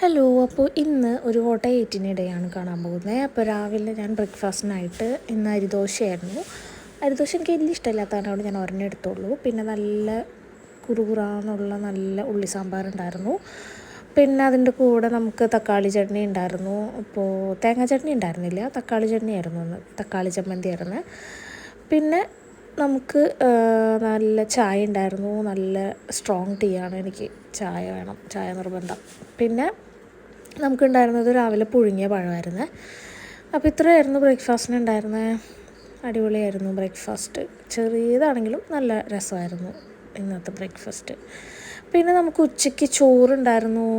Hello. അപ്പോൾ ഇന്ന് ഒരു കോട്ട 8-ന് കാണാൻ പോകുന്നത്. അപ്പോൾ രാവിലെ ഞാൻ ബ്രേക്ക്ഫാസ്റ്റിനായിട്ട് ഇന്ന് അരിദോശയായിരുന്നു. അരിദോശ എനിക്ക് വലിയ ഇഷ്ടമില്ലാത്തതുകൊണ്ട് ഞാൻ ഒരെണ്ണം എടുത്തുള്ളൂ. പിന്നെ നല്ല കുറുകുറാന്നുള്ള നല്ല ഉള്ളി സാമ്പാറുണ്ടായിരുന്നു. പിന്നെ അതിൻ്റെ കൂടെ നമുക്ക് തക്കാളി ചട്നി ഉണ്ടായിരുന്നു. അപ്പോൾ തേങ്ങാ ചട്നി ഉണ്ടായിരുന്നില്ല, തക്കാളി ചട്നി ആയിരുന്നു ഒന്ന്, തക്കാളി ചമ്മന്തി ആയിരുന്നു. പിന്നെ നമുക്ക് നല്ല ചായ ഉണ്ടായിരുന്നു. നല്ല സ്ട്രോങ് ടീ ആണ്, എനിക്ക് ചായ വേണം, ചായ നിർബന്ധം. പിന്നെ നമുക്കുണ്ടായിരുന്നത് രാവിലെ പുഴുങ്ങിയ പഴമായിരുന്നു. അപ്പോൾ ഇത്രയായിരുന്നു ബ്രേക്ക്ഫാസ്റ്റിന് ഉണ്ടായിരുന്നത്. അടിപൊളിയായിരുന്നു ബ്രേക്ക്ഫാസ്റ്റ്. ചെറിയതാണെങ്കിലും നല്ല രസമായിരുന്നു ഇന്നത്തെ ബ്രേക്ക്ഫാസ്റ്റ്. പിന്നെ നമുക്ക് ഉച്ചയ്ക്ക് ചോറുണ്ടായിരുന്നു,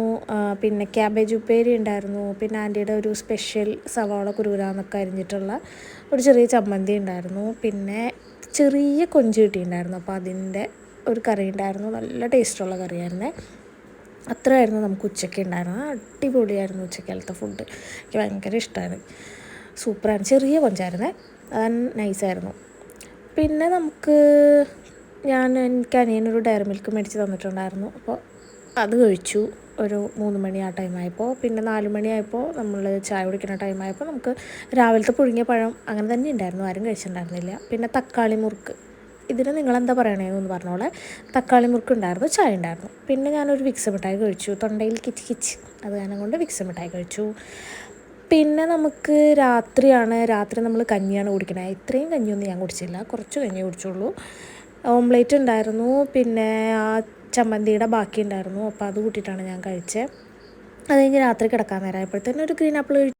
പിന്നെ ക്യാബേജ് ഉപ്പേരി ഉണ്ടായിരുന്നു, പിന്നെ ആൻറ്റിയുടെ ഒരു സ്പെഷ്യൽ സവാള കുരുകുരാന്നൊക്കെ അരിഞ്ഞിട്ടുള്ള ഒരു ചെറിയ ചമ്മന്തി ഉണ്ടായിരുന്നു, പിന്നെ ചെറിയ കൊഞ്ച് കിട്ടിയിട്ടുണ്ടായിരുന്നു. അപ്പോൾ അതിൻ്റെ ഒരു കറി ഉണ്ടായിരുന്നു, നല്ല ടേസ്റ്റുള്ള കറിയായിരുന്നേ. അത്രയായിരുന്നു നമുക്ക് ഉച്ചയ്ക്ക് ഉണ്ടായിരുന്നത്. അടിപൊളിയായിരുന്നു ഉച്ചക്കാലത്തെ ഫുഡ്. എനിക്ക് ഭയങ്കര ഇഷ്ടമായിരുന്നു, സൂപ്പറായിരുന്നു. ചെറിയ കൊഞ്ചായിരുന്നേ, അത് നൈസായിരുന്നു. പിന്നെ എനിക്ക് അനിയനൊരു ഡയറി മിൽക്ക് മേടിച്ച് തന്നിട്ടുണ്ടായിരുന്നു. അപ്പോൾ അത് കഴിച്ചു ഒരു 3 മണി ആ ടൈമായപ്പോൾ. പിന്നെ 4 മണിയായപ്പോൾ നമ്മൾ ചായ കുടിക്കുന്ന ടൈമായപ്പോൾ നമുക്ക് രാവിലത്തെ പുഴുങ്ങിയ പഴം അങ്ങനെ തന്നെ ഉണ്ടായിരുന്നു, ആരും കഴിച്ചിട്ടുണ്ടായിരുന്നില്ല. പിന്നെ തക്കാളി മുറുക്ക്, ഇതിന് നിങ്ങളെന്താ പറയണേന്നൊന്ന് പറഞ്ഞോളെ. തക്കാളി മുറുക്കുണ്ടായിരുന്നു, ചായ ഉണ്ടായിരുന്നു. പിന്നെ ഞാനൊരു വിക്സ് മിഠായി കഴിച്ചു, തൊണ്ടയിൽ കിച്ച് കിച്ച് അത് കാരണം കൊണ്ട് വിക്സ് മിഠായി കഴിച്ചു. പിന്നെ നമുക്ക് രാത്രി നമ്മൾ കഞ്ഞിയാണ് കുടിക്കണത്. ഇത്രയും കഞ്ഞിയൊന്നും ഞാൻ കുടിച്ചില്ല, കുറച്ച് കഞ്ഞി കുടിച്ചുള്ളൂ. ഓംലേറ്റ് ഉണ്ടായിരുന്നു, പിന്നെ ആ ചമ്മന്തിയുടെ ബാക്കി ഉണ്ടായിരുന്നു. അപ്പോൾ അത് കൂട്ടിയിട്ടാണ് ഞാൻ കഴിച്ചത്. അത് കഴിഞ്ഞ് രാത്രി കിടക്കാൻ നേരമായപ്പോഴത്തേനും ഒരു ഗ്രീൻ ആപ്പിൾ കഴിച്ചു.